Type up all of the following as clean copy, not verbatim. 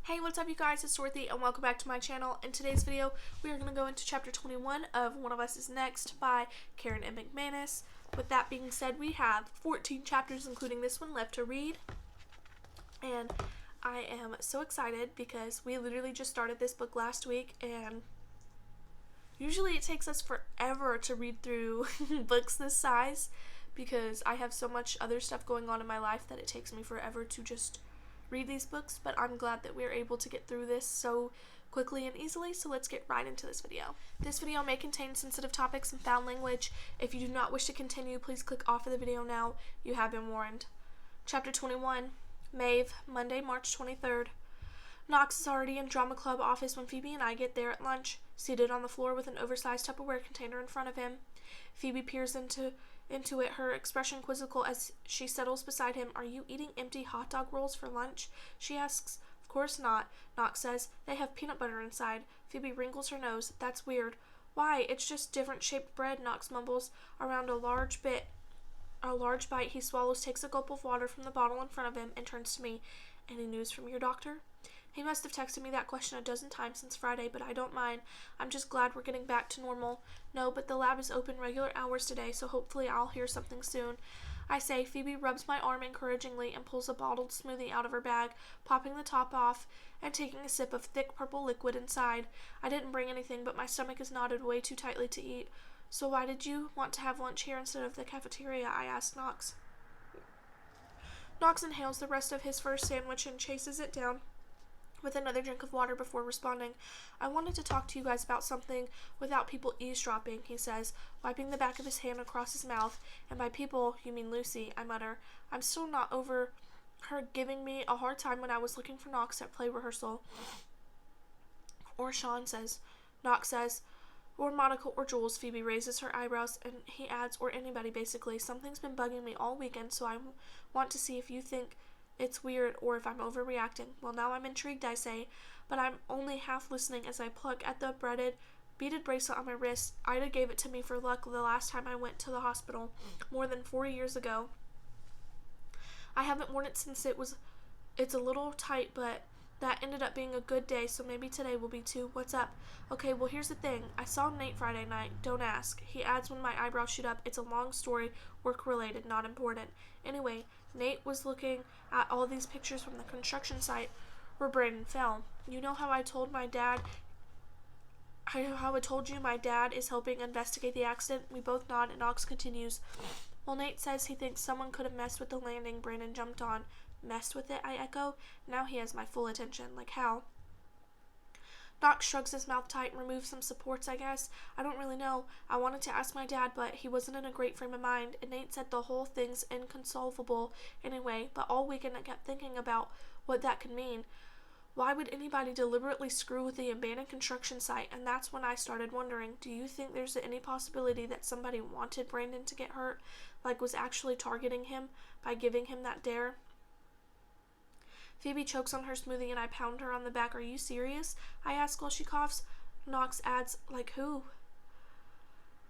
Hey, what's up you guys, it's Dorothy and welcome back to my channel. In today's video, we are going to go into chapter 21 of One of Us is Next by Karen and McManus. With that being said, we have 14 chapters including this one left to read. And I am so excited because we literally just started this book last week and usually it takes us forever to read through books this size because I have so much other stuff going on in my life that it takes me forever to just read these books, but I'm glad that we're able to get through this so quickly and easily, so let's get right into this video. This video may contain sensitive topics and foul language. If you do not wish to continue, please click off of the video now. You have been warned. Chapter 21, Maeve, Monday, March 23rd. Knox is already in drama club office when Phoebe and I get there at lunch, seated on the floor with an oversized Tupperware container in front of him. Phoebe peers into it, her expression quizzical as she settles beside him. "Are you eating empty hot dog rolls for lunch?" she asks. "Of course not," Knox says. "They have peanut butter inside." Phoebe wrinkles her nose. "That's weird." "Why? It's just different shaped bread," Knox mumbles. Around a large bite he swallows, takes a gulp of water from the bottle in front of him, and turns to me. "Any news from your doctor?" He must have texted me that question a dozen times since Friday, but I don't mind. I'm just glad we're getting back to normal. "No, but the lab is open regular hours today, so hopefully I'll hear something soon," I say. Phoebe rubs my arm encouragingly and pulls a bottled smoothie out of her bag, popping the top off and taking a sip of thick purple liquid inside. I didn't bring anything, but my stomach is knotted way too tightly to eat. "So why did you want to have lunch here instead of the cafeteria?" I asked Knox. Knox inhales the rest of his first sandwich and chases it down with another drink of water before responding. "I wanted to talk to you guys about something without people eavesdropping," he says, wiping the back of his hand across his mouth. "And by people, you mean Lucy," I mutter. I'm still not over her giving me a hard time when I was looking for Knox at play rehearsal. "Or Sean," says. Knox says. "Or Monica or Jules." Phoebe raises her eyebrows and he adds, "Or anybody, basically. Something's been bugging me all weekend, so I want to see if you think it's weird or if I'm overreacting." "Well, now I'm intrigued," I say, but I'm only half listening as I pluck at the beaded bracelet on my wrist. Ida gave it to me for luck the last time I went to the hospital, more than 4 years ago. I haven't worn it since. It's a little tight, but that ended up being a good day, so maybe today will be too. What's up?" "Okay, well here's the thing. I saw Nate Friday night. Don't ask." He adds when my eyebrows shoot up. "It's a long story, work-related, not important. Anyway, Nate was looking at all these pictures from the construction site where Brandon fell. You know how I told you my dad is helping investigate the accident?" We both nod and Knox continues. "Well, Nate says he thinks someone could have messed with the landing Brandon jumped on." "Messed with it?" I echo. Now he has my full attention. "Like how?" Knox shrugs his mouth tight and removes some supports, I guess. "I don't really know. I wanted to ask my dad, but he wasn't in a great frame of mind, and Nate said the whole thing's inconsolable anyway, but all weekend I kept thinking about what that could mean. Why would anybody deliberately screw with the abandoned construction site? And that's when I started wondering, do you think there's any possibility that somebody wanted Brandon to get hurt, like was actually targeting him by giving him that dare?" Phoebe chokes on her smoothie and I pound her on the back. "Are you serious?" I ask while she coughs. Knox adds, "Like who?"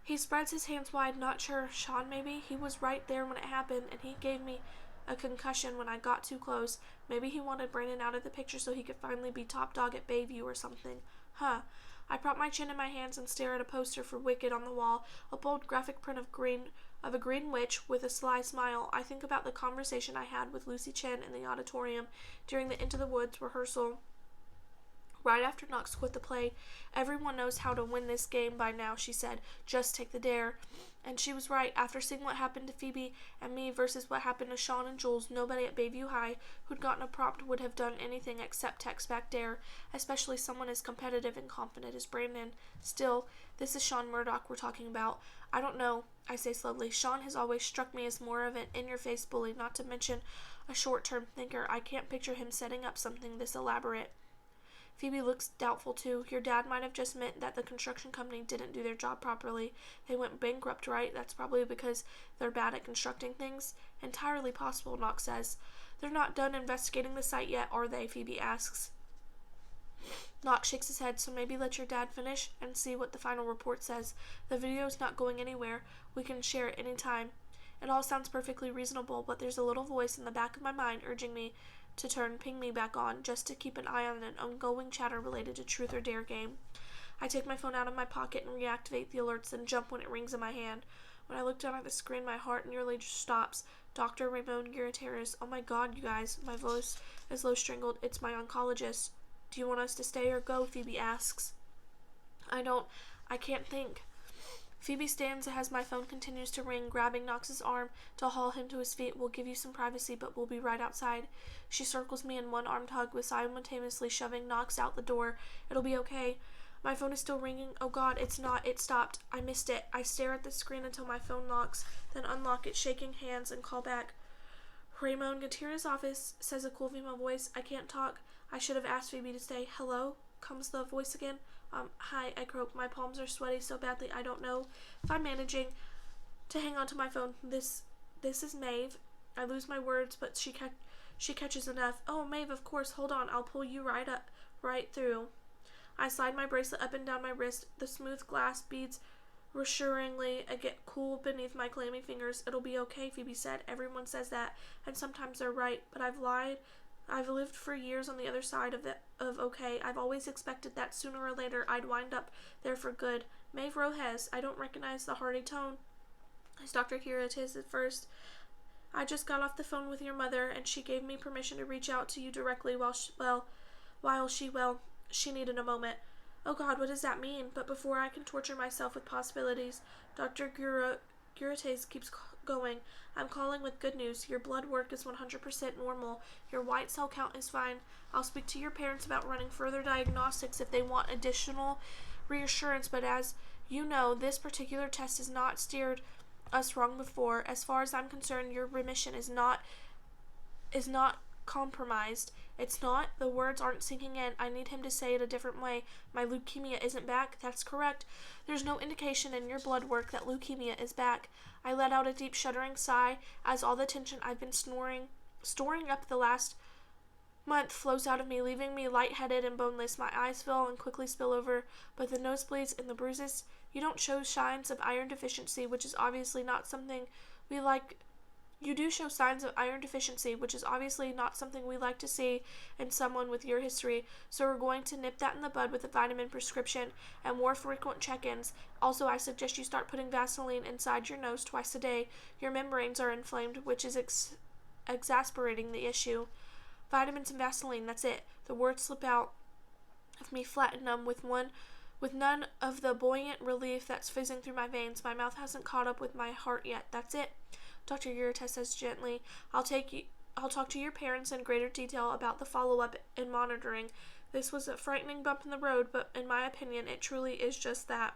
He spreads his hands wide. "Not sure. Sean, maybe? He was right there when it happened, and he gave me a concussion when I got too close. Maybe he wanted Brandon out of the picture so he could finally be top dog at Bayview or something." "Huh." I prop my chin in my hands and stare at a poster for Wicked on the wall, a bold graphic print of a green witch with a sly smile. I think about the conversation I had with Lucy Chen in the auditorium during the Into the Woods rehearsal right after Knox quit the play. "Everyone knows how to win this game by now," she said. "Just take the dare." And she was right. After seeing what happened to Phoebe and me versus what happened to Sean and Jules, nobody at Bayview High who'd gotten a prompt would have done anything except text back dare, especially someone as competitive and confident as Brandon. Still, this is Sean Murdoch we're talking about. "I don't know," I say slowly. "Sean has always struck me as more of an in-your-face bully, not to mention a short-term thinker. I can't picture him setting up something this elaborate." Phoebe looks doubtful too. "Your dad might have just meant that the construction company didn't do their job properly. They went bankrupt, right? That's probably because they're bad at constructing things." "Entirely possible," Knox says. "They're not done investigating the site yet, are they?" Phoebe asks. Knox shakes his head. "So maybe let your dad finish and see what the final report says. The video's not going anywhere. We can share it anytime." It all sounds perfectly reasonable, but there's a little voice in the back of my mind urging me, to turn Ping Me back on just to keep an eye on an ongoing chatter related to Truth or Dare game. I take my phone out of my pocket and reactivate the alerts, and jump when it rings in my hand. When I look down at the screen, my heart nearly just stops. Dr. Ramon Gutierrez. Oh my god, you guys. My voice is low-strangled. It's my oncologist. Do you want us to stay or go? Phoebe asks. I can't think. Phoebe stands as my phone continues to ring, grabbing Knox's arm to haul him to his feet. We'll give you some privacy, but we'll be right outside. She circles me in one armed hug with simultaneously shoving Knox out the door. It'll be okay. My phone is still ringing. Oh god, it's not. It stopped. I missed it. I stare at the screen until my phone locks, then unlock it, shaking hands, and call back. Ramon Gutierrez's office, says a cool female voice. I can't talk. I should have asked Phoebe to stay. Hello? Comes the voice again. Hi, I croak. My palms are sweaty so badly I don't know if I'm managing to hang on to my phone. This is Maeve. I lose my words, but she catches enough. Oh, Maeve, of course. Hold on. I'll pull you right through. I slide my bracelet up and down my wrist. The smooth glass beads reassuringly get cool beneath my clammy fingers. It'll be okay, Phoebe said. Everyone says that, and sometimes they're right, but I've lied. I've lived for years on the other side of okay. I've always expected that sooner or later I'd wind up there for good. Maeve Rojas. I don't recognize the hearty tone. It's Dr. Gutierrez at first. I just got off the phone with your mother, and she gave me permission to reach out to you directly while she needed a moment. Oh god, what does that mean? But before I can torture myself with possibilities, Dr. Gutierrez keeps going. I'm calling with good news. Your blood work is 100% normal. Your white cell count is fine. I'll speak to your parents about running further diagnostics if they want additional reassurance, but as you know, this particular test has not steered us wrong before. As far as I'm concerned, your remission is not compromised. It's not. The words aren't sinking in. I need him to say it a different way. My leukemia isn't back. That's correct. There's no indication in your blood work that leukemia is back. I let out a deep shuddering sigh as all the tension I've been storing up the last month flows out of me, leaving me lightheaded and boneless. My eyes fill and quickly spill over, but the nosebleeds and the bruises, you don't show signs of iron deficiency, which is obviously not something we like. You do show signs of iron deficiency, which is obviously not something we like to see in someone with your history, so we're going to nip that in the bud with a vitamin prescription and more frequent check-ins. Also, I suggest you start putting Vaseline inside your nose twice a day. Your membranes are inflamed, which is exacerbating the issue. Vitamins and Vaseline, that's it. The words slip out of me flat and numb with none of the buoyant relief that's fizzing through my veins. My mouth hasn't caught up with my heart yet. That's it. Dr. Gutierrez says gently. I'll talk to your parents in greater detail about the follow-up and monitoring. This was a frightening bump in the road, but in my opinion, it truly is just that.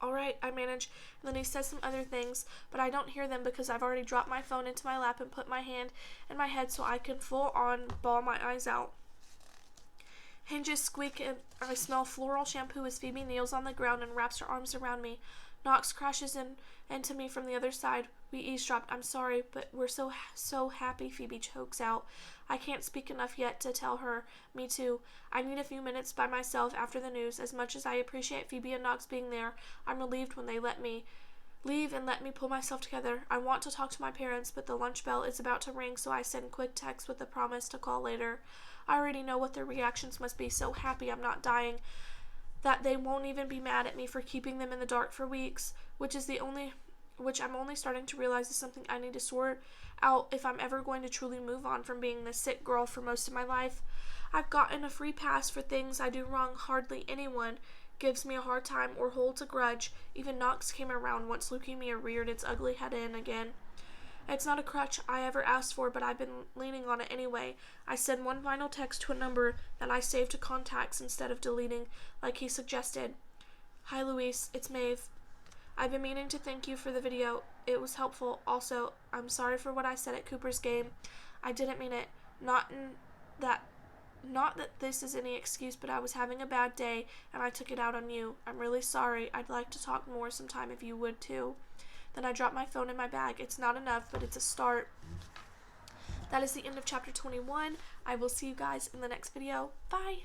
All right, I manage, and then he says some other things, but I don't hear them because I've already dropped my phone into my lap and put my hand in my head so I can full-on bawl my eyes out. Hinges squeak, and I smell floral shampoo as Phoebe kneels on the ground and wraps her arms around me. Knox crashes into me from the other side. We eavesdropped. I'm sorry, but we're so happy, Phoebe chokes out. I can't speak enough yet to tell her. Me too. I need a few minutes by myself after the news. As much as I appreciate Phoebe and Knox being there, I'm relieved when they let me leave and let me pull myself together. I want to talk to my parents, but the lunch bell is about to ring, so I send quick texts with the promise to call later. I already know what their reactions must be. So happy I'm not dying that they won't even be mad at me for keeping them in the dark for weeks, which I'm only starting to realize is something I need to sort out if I'm ever going to truly move on from being the sick girl for most of my life. I've gotten a free pass for things I do wrong. Hardly anyone gives me a hard time or holds a grudge. Even Knox came around once leukemia reared its ugly head in again. It's not a crutch I ever asked for, but I've been leaning on it anyway. I send one final text to a number that I saved to contacts instead of deleting like he suggested. Hi, Luis. It's Maeve. I've been meaning to thank you for the video. It was helpful. Also, I'm sorry for what I said at Cooper's game. I didn't mean it. Not that this is any excuse, but I was having a bad day, and I took it out on you. I'm really sorry. I'd like to talk more sometime if you would, too. Then I drop my phone in my bag. It's not enough, but it's a start. That is the end of chapter 21. I will see you guys in the next video. Bye!